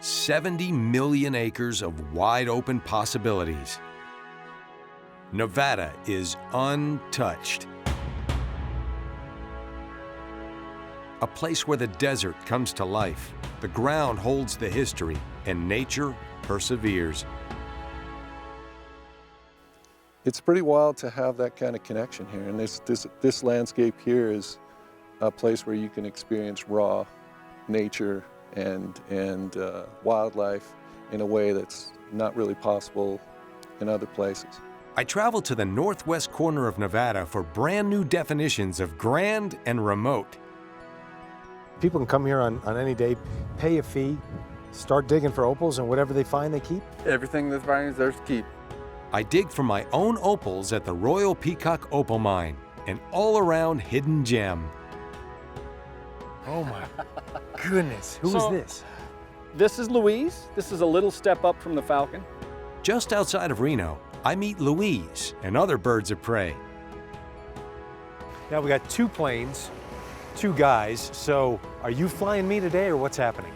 70 million acres of wide open possibilities. Nevada is untouched. A place where the desert comes to life, the ground holds the history, and nature perseveres. It's pretty wild to have that kind of connection here, and this landscape here is a place where you can experience raw nature and wildlife in a way that's not really possible in other places. I traveled to the northwest corner of Nevada for brand new definitions of grand and remote. People can come here on any day, pay a fee, start digging for opals, and whatever they find, they keep. Everything that's finding is theirs to keep. I dig for my own opals at the Royal Peacock Opal Mine, an all-around hidden gem. Oh my goodness, who is this? This is Louise. This is a little step up from the falcon. Just outside of Reno, I meet Louise and other birds of prey. Now we got 2 planes, 2 guys, so are you flying me today or what's happening?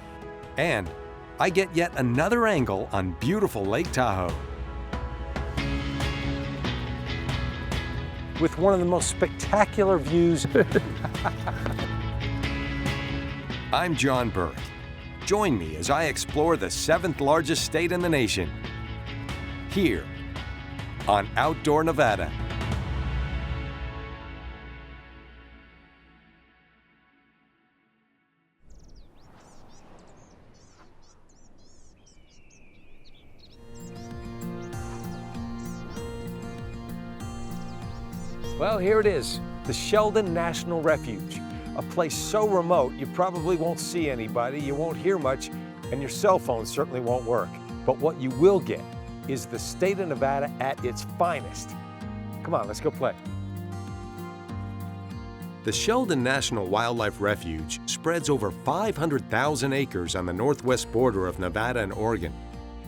And I get yet another angle on beautiful Lake Tahoe. With one of the most spectacular views. I'm John Burke. Join me as I explore the 7th largest state in the nation, here on Outdoor Nevada. Well, here it is, the Sheldon National Refuge. A place so remote you probably won't see anybody, you won't hear much, and your cell phone certainly won't work. But what you will get is the state of Nevada at its finest. Come on, let's go play. The Sheldon National Wildlife Refuge spreads over 500,000 acres on the northwest border of Nevada and Oregon.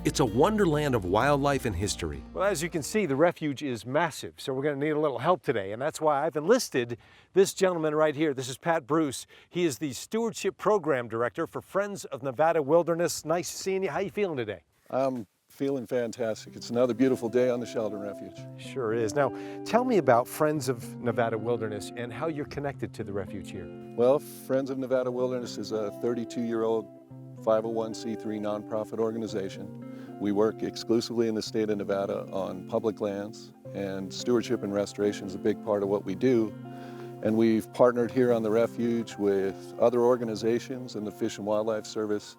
It's a wonderland of wildlife and history. Well, as you can see, the refuge is massive, so we're going to need a little help today, and that's why I've enlisted this gentleman right here. This is Pat Bruce. He is the Stewardship Program Director for Friends of Nevada Wilderness. Nice seeing you. How you feeling today? I'm feeling fantastic. It's another beautiful day on the Sheldon Refuge. Sure is. Now, tell me about Friends of Nevada Wilderness and how you're connected to the refuge here. Well, Friends of Nevada Wilderness is a 32-year-old 501c3 nonprofit organization. We work exclusively in the state of Nevada on public lands, and stewardship and restoration is a big part of what we do. And we've partnered here on the refuge with other organizations and the Fish and Wildlife Service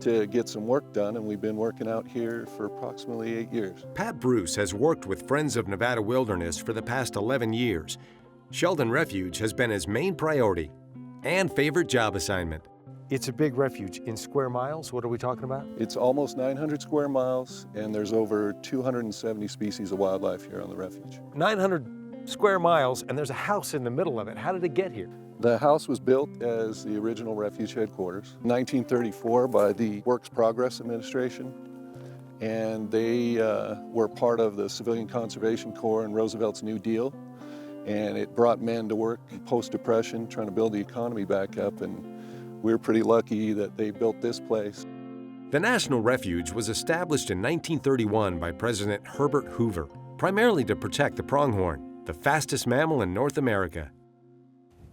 to get some work done, and we've been working out here for approximately 8 years. Pat Bruce has worked with Friends of Nevada Wilderness for the past 11 years. Sheldon Refuge has been his main priority and favorite job assignment. It's a big refuge. In square miles, what are we talking about? It's almost 900 square miles, and there's over 270 species of wildlife here on the refuge. 900 square miles, and there's a house in the middle of it. How did it get here? The house was built as the original refuge headquarters, 1934 by the Works Progress Administration, and they were part of the Civilian Conservation Corps and Roosevelt's New Deal, and it brought men to work post-Depression, trying to build the economy back up, and we're pretty lucky that they built this place. The National Refuge was established in 1931 by President Herbert Hoover, primarily to protect the pronghorn, the fastest mammal in North America.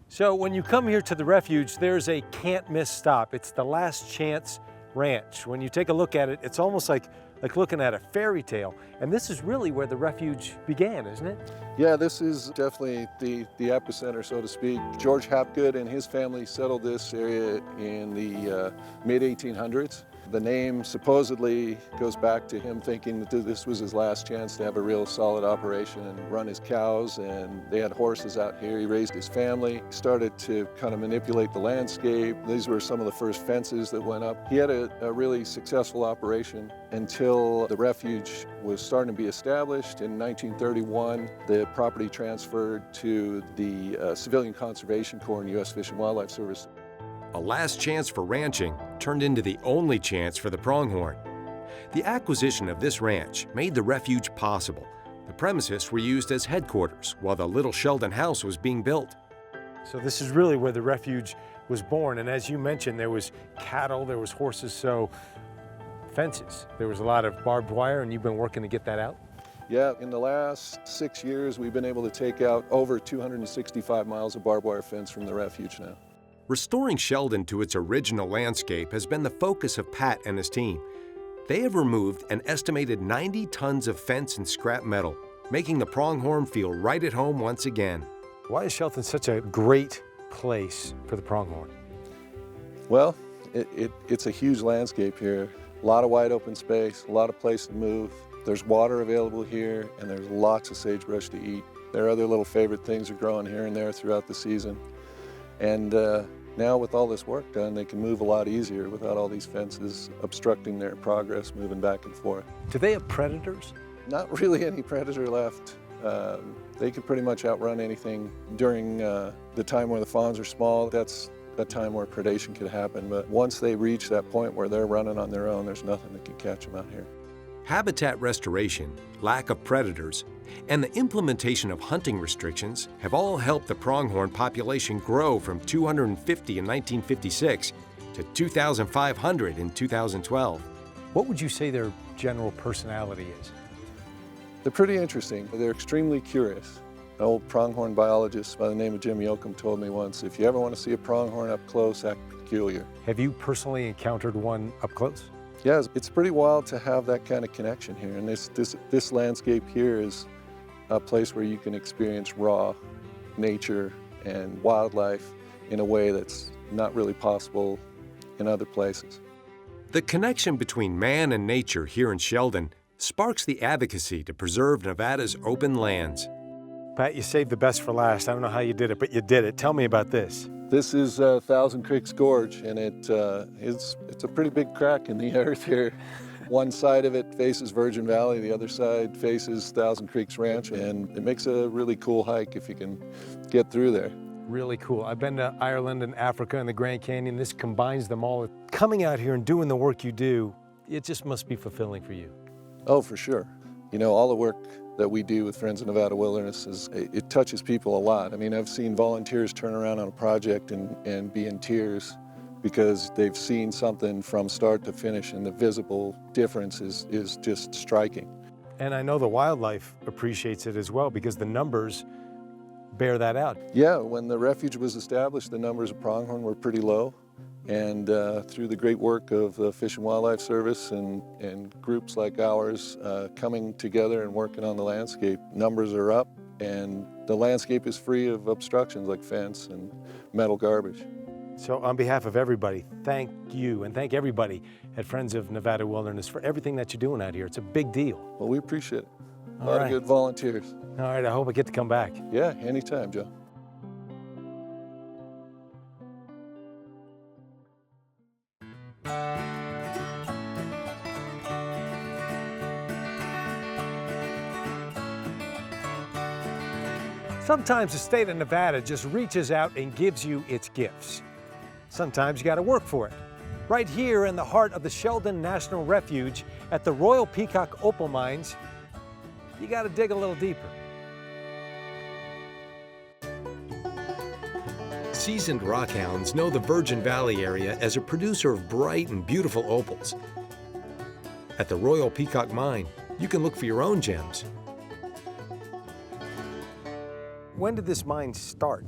So when you come here to the refuge, there's a can't-miss stop. It's the Last Chance Ranch. When you take a look at it, it's almost like looking at a fairy tale. And this is really where the refuge began, isn't it? Yeah, this is definitely the epicenter, so to speak. George Hapgood and his family settled this area in the mid-1800s. The name supposedly goes back to him thinking that this was his last chance to have a real solid operation and run his cows, and they had horses out here. He raised his family, started to kind of manipulate the landscape. These were some of the first fences that went up. He had a really successful operation until the refuge was starting to be established. In 1931, the property transferred to the Civilian Conservation Corps and U.S. Fish and Wildlife Service. A last chance for ranching turned into the only chance for the pronghorn. The acquisition of this ranch made the refuge possible. The premises were used as headquarters while the little Sheldon house was being built. So this is really where the refuge was born. And as you mentioned, there was cattle, there was horses. So fences. There was a lot of barbed wire, and you've been working to get that out? Yeah, in the last 6 years, we've been able to take out over 265 miles of barbed wire fence from the refuge now. Restoring Sheldon to its original landscape has been the focus of Pat and his team. They have removed an estimated 90 tons of fence and scrap metal, making the pronghorn feel right at home once again. Why is Sheldon such a great place for the pronghorn? Well, it's a huge landscape here. A lot of wide open space, a lot of place to move. There's water available here, and there's lots of sagebrush to eat. Their other little favorite things are growing here and there throughout the season. And now with all this work done, they can move a lot easier without all these fences obstructing their progress moving back and forth. Do they have predators? Not really any predator left. They could pretty much outrun anything. During the time where the fawns are small, that's a time where predation could happen. But once they reach that point where they're running on their own, there's nothing that can catch them out here. Habitat restoration, lack of predators, and the implementation of hunting restrictions have all helped the pronghorn population grow from 250 in 1956 to 2,500 in 2012. What would you say their general personality is? They're pretty interesting. They're extremely curious. An old pronghorn biologist by the name of Jim Yoakum told me once, if you ever want to see a pronghorn up close, act peculiar. Have you personally encountered one up close? Yeah, it's pretty wild to have that kind of connection here. And this landscape here is a place where you can experience raw nature and wildlife in a way that's not really possible in other places. The connection between man and nature here in Sheldon sparks the advocacy to preserve Nevada's open lands. Pat, you saved the best for last. I don't know how you did it, but you did it. Tell me about this. This is Thousand Creeks Gorge, and it's a pretty big crack in the earth here. One side of it faces Virgin Valley, the other side faces Thousand Creeks Ranch, and it makes a really cool hike if you can get through there. Really cool. I've been to Ireland and Africa and the Grand Canyon. This combines them all. Coming out here and doing the work you do, it just must be fulfilling for you. Oh, for sure. You know, all the work that we do with Friends of Nevada Wilderness, it touches people a lot. I mean, I've seen volunteers turn around on a project and be in tears because they've seen something from start to finish, and the visible difference is just striking. And I know the wildlife appreciates it as well because the numbers bear that out. Yeah, when the refuge was established, the numbers of pronghorn were pretty low. And through the great work of the Fish and Wildlife Service and groups like ours coming together and working on the landscape, numbers are up, and the landscape is free of obstructions like fence and metal garbage. So on behalf of everybody, thank you and thank everybody at Friends of Nevada Wilderness for everything that you're doing out here. It's a big deal. Well, we appreciate it. A All lot right. of good volunteers. All right, I hope I get to come back. Yeah, anytime, Joe. Sometimes the state of Nevada just reaches out and gives you its gifts. Sometimes you got to work for it. Right here in the heart of the Sheldon National Refuge at the Royal Peacock Opal Mines, you got to dig a little deeper. Seasoned rockhounds know the Virgin Valley area as a producer of bright and beautiful opals. At the Royal Peacock Mine, you can look for your own gems. When did this mine start?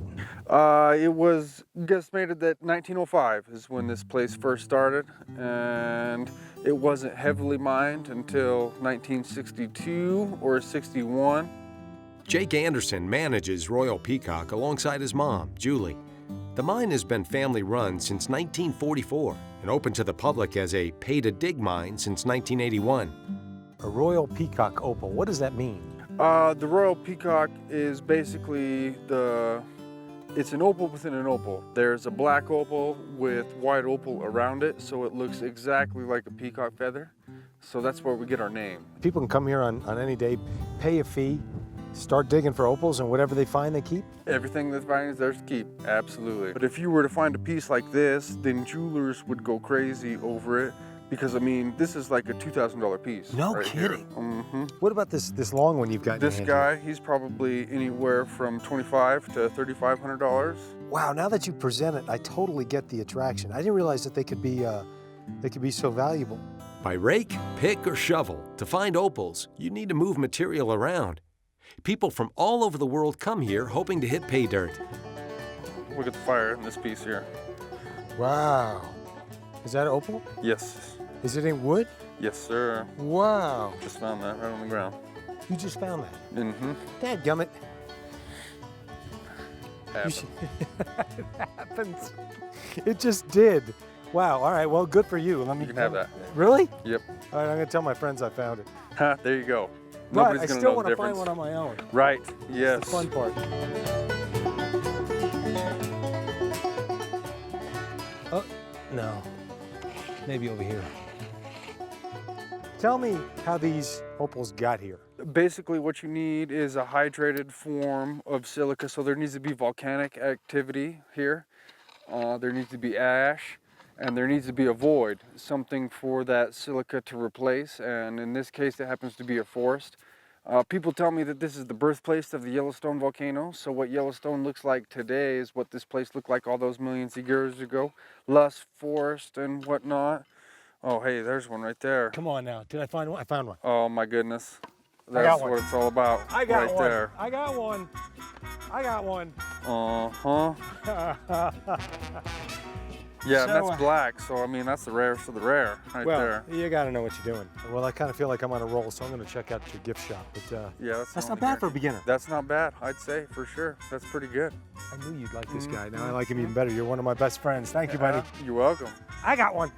It was guesstimated that 1905 is when this place first started, and it wasn't heavily mined until 1962 or 61. Jake Anderson manages Royal Peacock alongside his mom, Julie. The mine has been family-run since 1944 and open to the public as a pay-to-dig mine since 1981. A Royal Peacock Opal, what does that mean? The Royal Peacock is basically it's an opal within an opal. There's a black opal with white opal around it, so it looks exactly like a peacock feather. So that's where we get our name. People can come here on any day, pay a fee, start digging for opals, and whatever they find, they keep? Everything that's fine is theirs to keep, absolutely. But if you were to find a piece like this, then jewelers would go crazy over it. Because, I mean, this is like a $2,000 piece. No right kidding. Mm-hmm. What about this long one you've got in your This hand guy, here? he's probably anywhere from $2,500 to $3,500. Wow, now that you present it, I totally get the attraction. I didn't realize that they could be so valuable. By rake, pick, or shovel, to find opals, you need to move material around. People from all over the world come here hoping to hit pay dirt. Look at the fire in this piece here. Wow. Is that opal? Yes. Is it in wood? Yes, sir. Wow. Just found that right on the ground. You just found that? Mm-hmm. Dadgummit. Happened. It happens. It just did. Wow, all right, well, good for you. Let me. You can have that. Really? Yep. All right, I'm gonna tell my friends I found it. Ha, there you go. But Nobody's I gonna still know want the to difference. find one on my own. Right, yes. That's the fun part. Oh, no. Maybe over here. Tell me how these opals got here. Basically what you need is a hydrated form of silica, so there needs to be volcanic activity here. There needs to be ash, and there needs to be a void, something for that silica to replace, and in this case it happens to be a forest. People tell me that this is the birthplace of the Yellowstone volcano, so what Yellowstone looks like today is what this place looked like all those millions of years ago. Lush forest and whatnot. Oh hey, there's one right there. Come on now, did I find one? I found one. Oh my goodness. I got That's one. what it's all about. I got right one. there. I got one. I got one. Uh-huh. Yeah, and So, that's black, so I mean that's the rarest of the rare right Well, there. you gotta know what you're doing. Well, I kind of feel like I'm on a roll, so I'm gonna check out your gift shop. But Yeah, that's the not only bad rare. for a beginner. That's not bad, I'd say, for sure. That's pretty good. I knew you'd like this guy. Now I like him even better. You're one of my best friends. Thank you, buddy. You're welcome. I got one.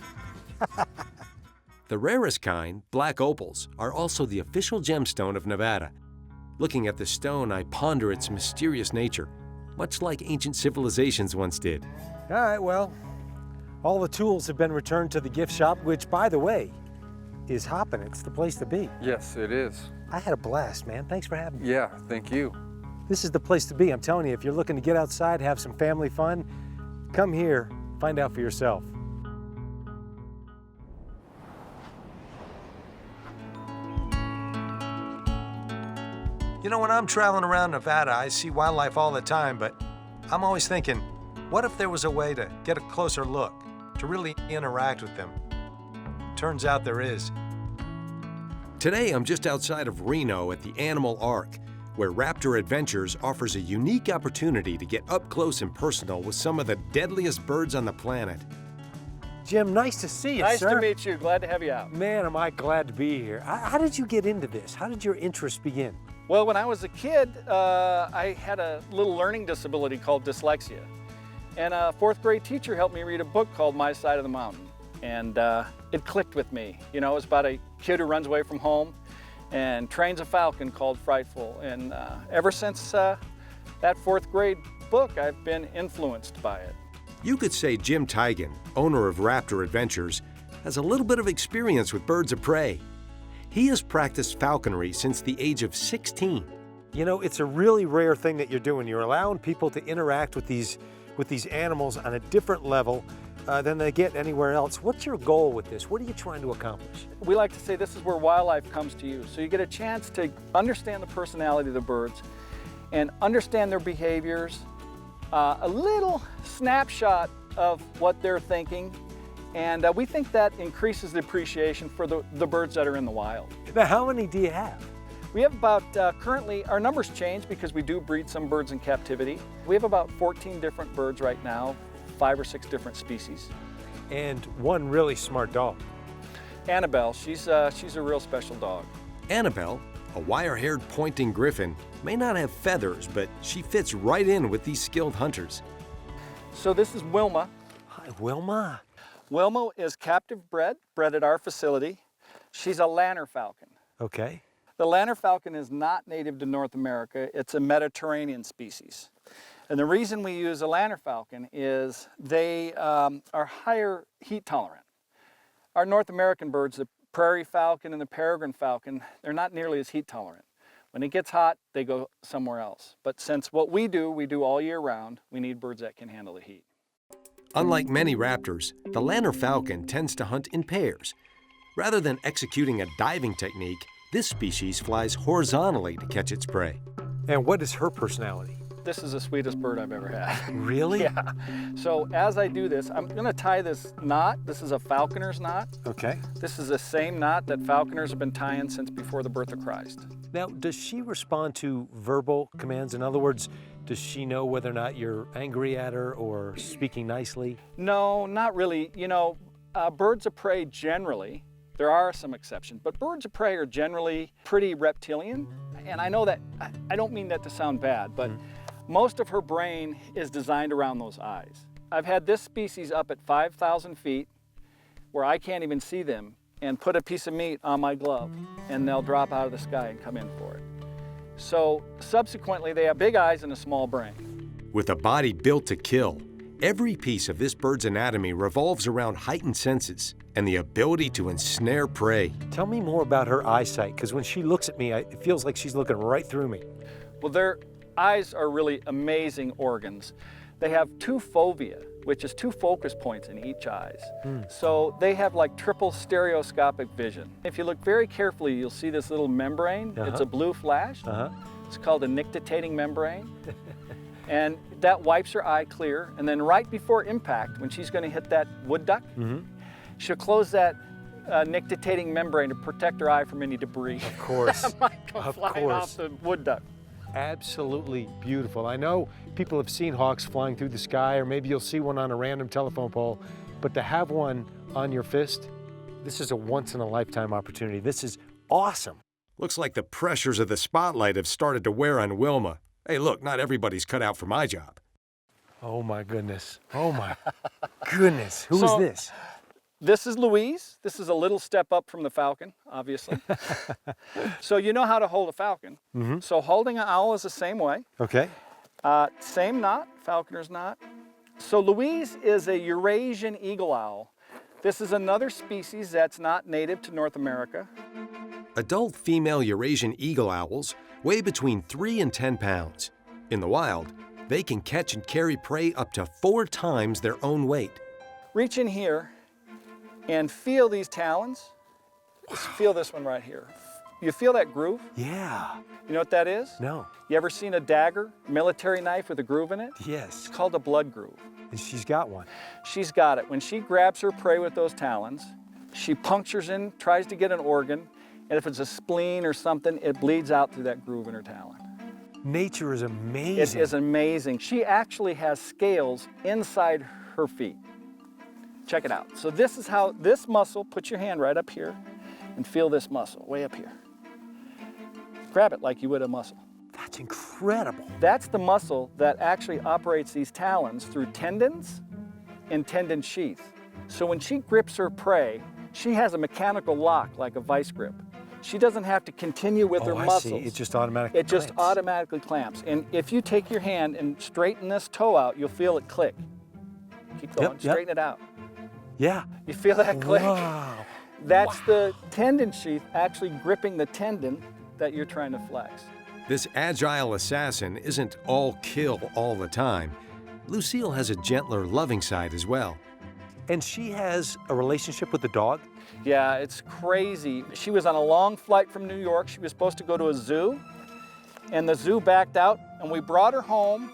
The rarest kind, black opals, are also the official gemstone of Nevada. Looking at the stone, I ponder its mysterious nature, much like ancient civilizations once did. All right, well, all the tools have been returned to the gift shop, which, by the way, is hopping. It's the place to be. Yes, it is. I had a blast, man. Thanks for having me. Yeah, thank you. This is the place to be. I'm telling you, if you're looking to get outside, have some family fun, come here, find out for yourself. You know, when I'm traveling around Nevada, I see wildlife all the time, but I'm always thinking, what if there was a way to get a closer look, to really interact with them? Turns out there is. Today, I'm just outside of Reno at the Animal Ark, where Raptor Adventures offers a unique opportunity to get up close and personal with some of the deadliest birds on the planet. Jim, nice to see you, Nice sir. to meet you. Glad to have you out. Man, am I glad to be here. How did you get into this? How did your interest begin? Well, when I was a kid, I had a little learning disability called dyslexia. And a fourth grade teacher helped me read a book called My Side of the Mountain. And it clicked with me. You know, it's about a kid who runs away from home and trains a falcon called Frightful. And ever since that fourth grade book, I've been influenced by it. You could say Jim Tigan, owner of Raptor Adventures, has a little bit of experience with birds of prey. He has practiced falconry since the age of 16. You know, it's a really rare thing that you're doing. You're allowing people to interact with these animals on a different level than they get anywhere else. What's your goal with this? What are you trying to accomplish? We like to say this is where wildlife comes to you. So you get a chance to understand the personality of the birds and understand their behaviors, a little snapshot of what they're thinking, and we think that increases the appreciation for the birds that are in the wild. Now, how many do you have? We have about, currently, our numbers change because we do breed some birds in captivity. We have about 14 different birds right now, 5 or 6 different species. And one really smart dog. Annabelle, she's a real special dog. Annabelle, a wire-haired pointing griffin, may not have feathers, but she fits right in with these skilled hunters. So this is Wilma. Hi, Wilma. Wilma is captive bred at our facility. She's a lanner falcon. Okay. The lanner falcon is not native to North America. It's a Mediterranean species. And the reason we use a lanner falcon is they are higher heat tolerant. Our North American birds, the prairie falcon and the peregrine falcon, they're not nearly as heat tolerant. When it gets hot, they go somewhere else. But since what we do all year round, we need birds that can handle the heat. Unlike many raptors, the lanner falcon tends to hunt in pairs. Rather than executing a diving technique, this species flies horizontally to catch its prey. And what is her personality? This is the sweetest bird I've ever had. Really? Yeah. So as I do this, I'm gonna tie this knot. This is a falconer's knot. Okay. This is the same knot that falconers have been tying since before the birth of Christ. Now, does she respond to verbal commands? In other words, does she know whether or not you're angry at her or speaking nicely? No, not really. You know, birds of prey generally, there are some exceptions, but birds of prey are generally pretty reptilian. And I know that, I don't mean that to sound bad, but most of her brain is designed around those eyes. I've had this species up at 5,000 feet where I can't even see them and put a piece of meat on my glove and they'll drop out of the sky and come in for it. So subsequently, they have big eyes and a small brain. With a body built to kill, every piece of this bird's anatomy revolves around heightened senses and the ability to ensnare prey. Tell me more about her eyesight, because when she looks at me, it feels like she's looking right through me. Well, their eyes are really amazing organs. They have two fovea, which is two focus points in each eyes. So they have like triple stereoscopic vision. If you look very carefully, you'll see this little membrane. It's a blue flash. It's called a nictitating membrane. And that wipes her eye clear. And then right before impact, when she's going to hit that wood duck, she'll close that nictitating membrane to protect her eye from any debris. Of course. That might come flying off the wood duck. Absolutely beautiful. I know people have seen hawks flying through the sky, or maybe you'll see one on a random telephone pole, but to have one on your fist, this is a once-in-a-lifetime opportunity. This is awesome. Looks like the pressures of the spotlight have started to wear on Wilma. Hey, look, not everybody's cut out for my job. Oh my goodness. Oh my goodness. Who is this? This is Louise. This is a little step up from the falcon, obviously. So you know how to hold a falcon. So holding an owl is the same way. Okay. Same knot, falconer's knot. So Louise is a Eurasian eagle owl. This is another species that's not native to North America. Adult female Eurasian eagle owls weigh between 3 and 10 pounds. In the wild, they can catch and carry prey up to 4 times their own weight. Reach in here and feel these talons. Just feel this one right here. You feel that groove? Yeah. You know what that is? No. You ever seen a dagger, military knife with a groove in it? Yes. It's called a blood groove. And she's got one. She's got it. When she grabs her prey with those talons, she punctures in, tries to get an organ, and if it's a spleen or something, it bleeds out through that groove in her talon. Nature is amazing. It is amazing. She actually has scales inside her feet. Check it out. So this is how this muscle, put your hand right up here and feel this muscle way up here. Grab it like you would a muscle. That's incredible. That's the muscle that actually operates these talons through tendons and tendon sheath. So when she grips her prey, she has a mechanical lock like a vice grip. She doesn't have to continue with her muscles. See. It just automatically It just automatically clamps. And if you take your hand and straighten this toe out, you'll feel it click. Keep going, straighten it out. Yeah. You feel that click? Wow. That's the tendon sheath actually gripping the tendon that you're trying to flex. This agile assassin isn't all kill all the time. Lucille has a gentler, loving side as well. And she has a relationship with the dog? Yeah, it's crazy. She was on a long flight from New York. She was supposed to go to a zoo, and the zoo backed out, and we brought her home.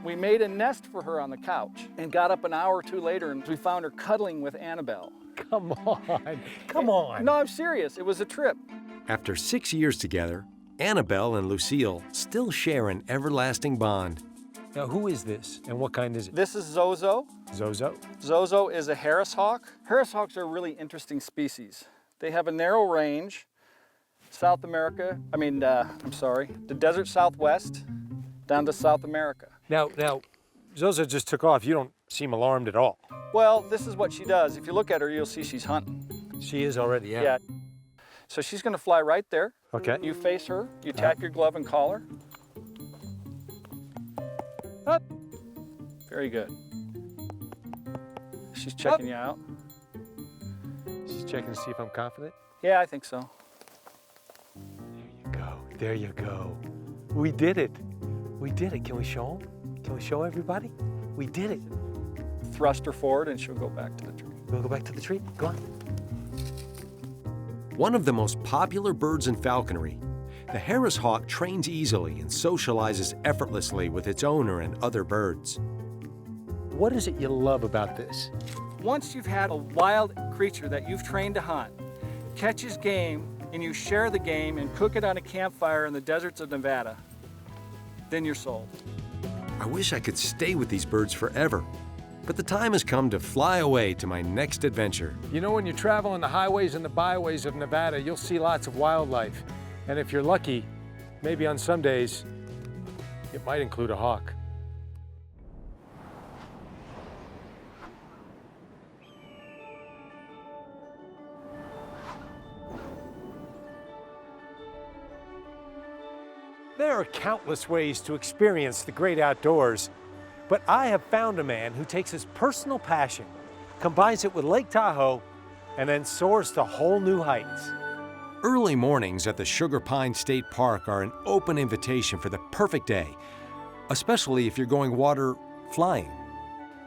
We made a nest for her on the couch and got up an hour or two later, and we found her cuddling with Annabelle. Come on. Come on. No, I'm serious. It was a trip. After 6 years together, Annabelle and Lucille still share an everlasting bond. Now, who is this, and what kind is it? This is Zozo. Zozo? Zozo is a Harris hawk. Harris hawks are a really interesting species. They have a narrow range, South America, the desert Southwest down to South America. Now, Zozo just took off. You don't seem alarmed at all. Well, this is what she does. If you look at her, you'll see she's hunting. She is already, Yeah. So she's gonna fly right there. Okay. You face her, you tap your glove and call her. Up. Very good. She's checking you out. She's checking to see if I'm confident. Yeah, I think so. There you go. There you go. We did it. We did it. Can we show them? Can we show everybody? We did it. Thrust her forward and she'll go back to the tree. We'll go back to the tree. Go on. One of the most popular birds in falconry, The Harris hawk trains easily and socializes effortlessly with its owner and other birds. What is it you love about this? Once you've had a wild creature that you've trained to hunt, catches game, and you share the game and cook it on a campfire in the deserts of Nevada, then you're sold. I wish I could stay with these birds forever, but the time has come to fly away to my next adventure. You know, when you travel on the highways and the byways of Nevada, you'll see lots of wildlife. And if you're lucky, maybe on some days, it might include a hawk. There are countless ways to experience the great outdoors, but I have found a man who takes his personal passion, combines it with Lake Tahoe, and then soars to whole new heights. Early mornings at the Sugar Pine State Park are an open invitation for the perfect day, especially if you're going water flying.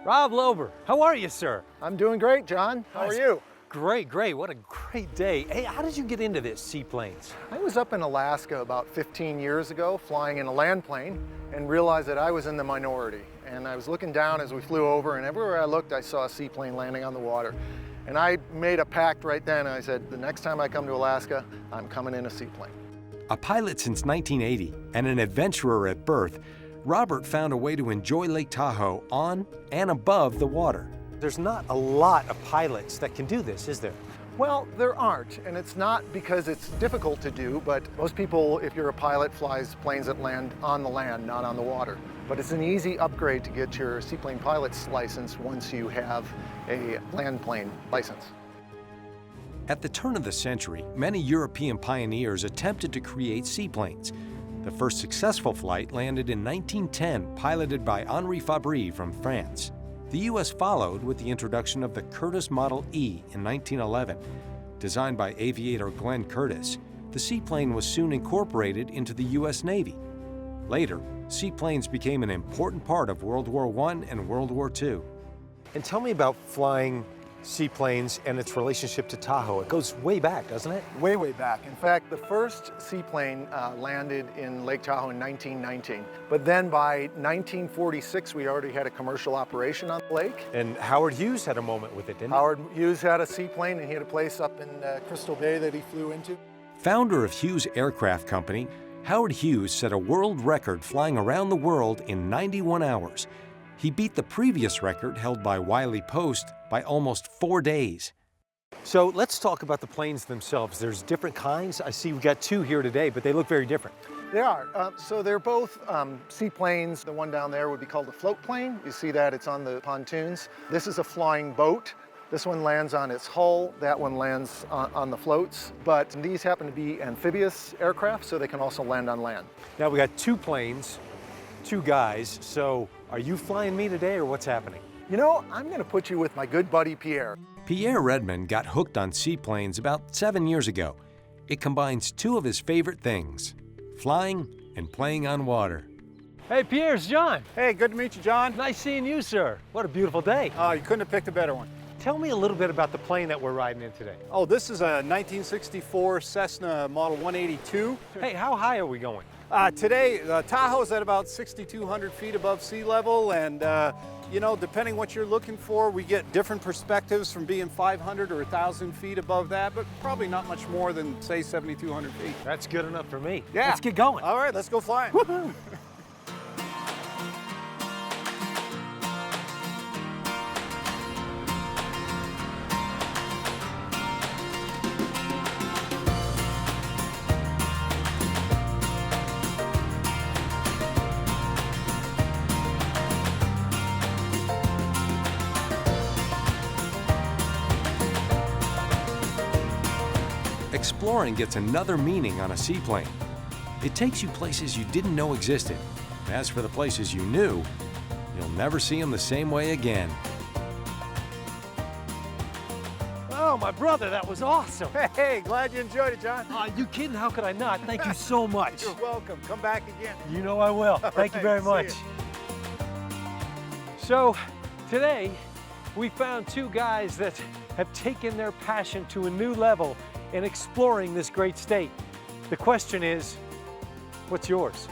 Rob Lober, how are you, sir? I'm doing great, John. How are you? Great, great. What a great day. Hey, how did you get into this, seaplanes? I was up in Alaska about 15 years ago flying in a land plane and realized that I was in the minority. And I was looking down as we flew over, and everywhere I looked, I saw a seaplane landing on the water. And I made a pact right then. I said, the next time I come to Alaska, I'm coming in a seaplane. A pilot since 1980 and an adventurer at birth, Robert found a way to enjoy Lake Tahoe on and above the water. There's not a lot of pilots that can do this, is there? Well, there aren't, and it's not because it's difficult to do, but most people, if you're a pilot, flies planes that land on the land, not on the water. But it's an easy upgrade to get your seaplane pilot's license once you have a land plane license. At the turn of the century, many European pioneers attempted to create seaplanes. The first successful flight landed in 1910, piloted by Henri Fabry from France. The U.S. followed with the introduction of the Curtiss Model E in 1911. Designed by aviator Glenn Curtiss, the seaplane was soon incorporated into the U.S. Navy. Later, seaplanes became an important part of World War I and World War II. And tell me about flying seaplanes and its relationship to Tahoe. It goes way back, doesn't it? Way, way back. In fact, the first seaplane landed in Lake Tahoe in 1919. But then by 1946, we already had a commercial operation on the lake. And Howard Hughes had a moment with it, didn't he? Howard Hughes had a seaplane, and he had a place up in Crystal Bay that he flew into. Founder of Hughes Aircraft Company, Howard Hughes set a world record flying around the world in 91 hours. He beat the previous record held by Wiley Post by almost 4 days. So let's talk about the planes themselves. There's different kinds. I see we've got two here today, but they look very different. They are. So they're both seaplanes. The one down there would be called a float plane. You see that, it's on the pontoons. This is a flying boat. This one lands on its hull, that one lands on the floats. But these happen to be amphibious aircraft, so they can also land on land. Now we got two planes, two guys. So are you flying me today, or what's happening? You know, I'm going to put you with my good buddy Pierre. Pierre Redmond got hooked on seaplanes about 7 years ago. It combines two of his favorite things, flying and playing on water. Hey, Pierre, it's John. Hey, good to meet you, John. Nice seeing you, sir. What a beautiful day. You couldn't have picked a better one. Tell me a little bit about the plane that we're riding in today. Oh, this is a 1964 Cessna Model 182. Hey, how high are we going? Today, Tahoe's at about 6,200 feet above sea level, and you know, depending what you're looking for, we get different perspectives from being 500 or 1,000 feet above that, but probably not much more than, say, 7,200 feet. That's good enough for me. Yeah. Let's get going. All right, let's go flying. Woohoo! Exploring gets another meaning on a seaplane. It takes you places you didn't know existed. As for the places you knew, you'll never see them the same way again. Oh, my brother, that was awesome. Hey, glad you enjoyed it, John. You kidding? How could I not? Thank you so much. You're welcome. Come back again. You know I will. Thank you very much. See So, today, we found two guys that have taken their passion to a new level in exploring this great state. The question is, What's yours?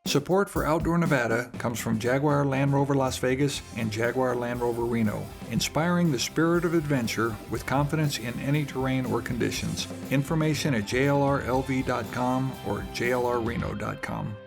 Support for Outdoor Nevada comes from Jaguar Land Rover Las Vegas and Jaguar Land Rover Reno, inspiring the spirit of adventure with confidence in any terrain or conditions. Information at jlrlv.com or jlrreno.com.